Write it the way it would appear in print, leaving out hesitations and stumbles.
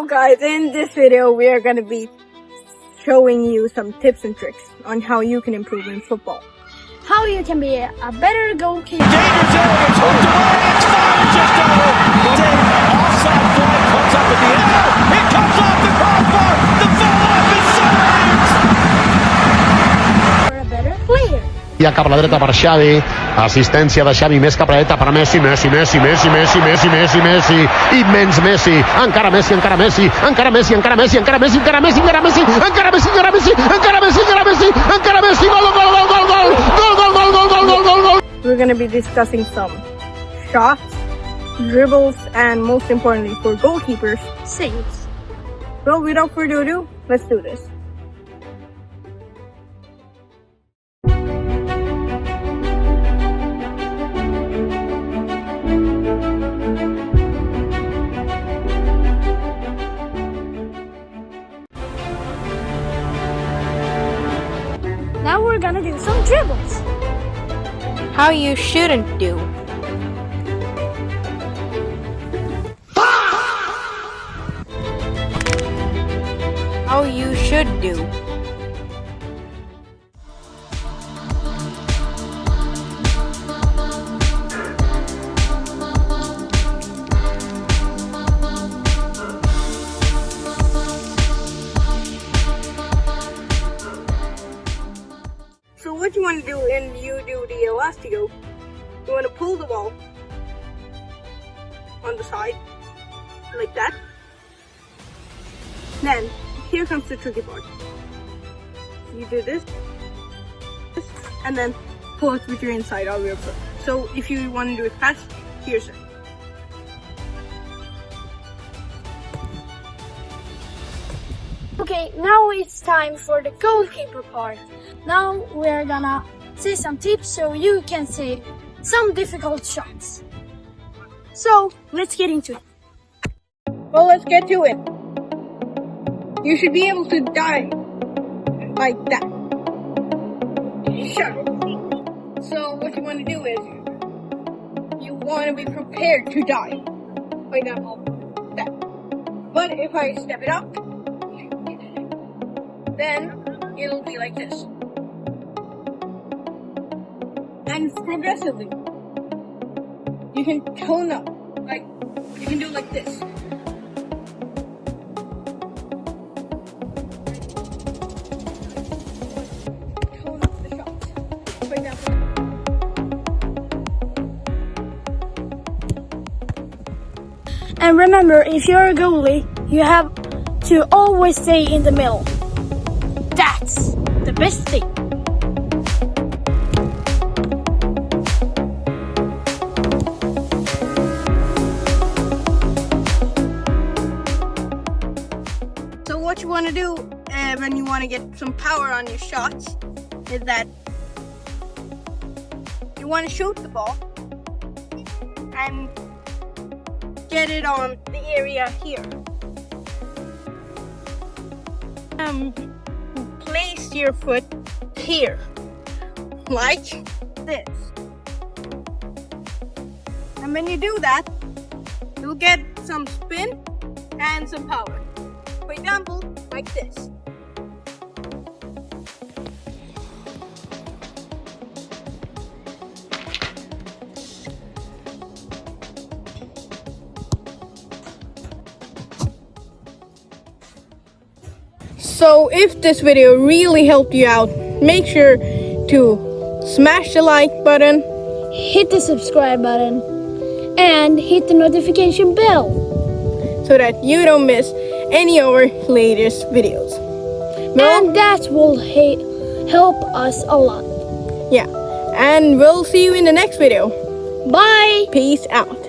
So guys, in this video we are going to be showing you some tips and tricks on how you can improve in football. How you can be a better goalkeeper. Danger zone, it's hooked away, it's fired just over. Dave, offside flag comes up at the end. It comes off the crossbar. The follow-up is saved. For a better player. Ja cap a la dreta per Xavi, assistència de Xavi més cap a la dreta per Messi, Messi, immens Messi, encara Messi, encara Messi, encara Messi, encara Messi, encara Messi, encara Messi, encara Messi, encara Messi, encara Messi, encara Messi, encara Messi, encara Messi, gol, gol, gol, gol, gol, gol, gol, gol, gol, gol, gol, gol, gol. We're going to be discussing some shots, dribbles, and most importantly for goalkeepers, Saves. Well, without further ado, let's do this. Now we're gonna do some dribbles. How you shouldn't do. How you should do. So what you want to do when you do the elastico, you want to pull the ball on the side, like that. Then, here comes the tricky part. You do this, and then pull it with your inside of your foot. So if you want to do it fast, here's it. Okay, now it's time for the goalkeeper part. Now we're gonna say some tips so you can save some difficult shots. So let's get into it. Well, let's get to it. You should be able to dive like that. Sure. So what you want to do is you want to be prepared to dive. For example, that. But if I step it up, then it'll be like this. And progressively, you can tone up. Like, you can do like this. Tone up the shots. For example. And remember, if you're a goalie, you have to always stay in the middle. That's the best thing. So what you want to do when you want to get some power on your shots is that you want to shoot the ball and get it on the area here. Place your foot here, like this. And when you do that, you'll get some spin and some power. For example, like this. So if this video really helped you out, make sure to smash the like button, Hit the subscribe button and hit the notification bell. so that you don't miss any of our latest videos. Well, And that will help us a lot. yeah, and we'll see you in the next video. Bye! Peace out.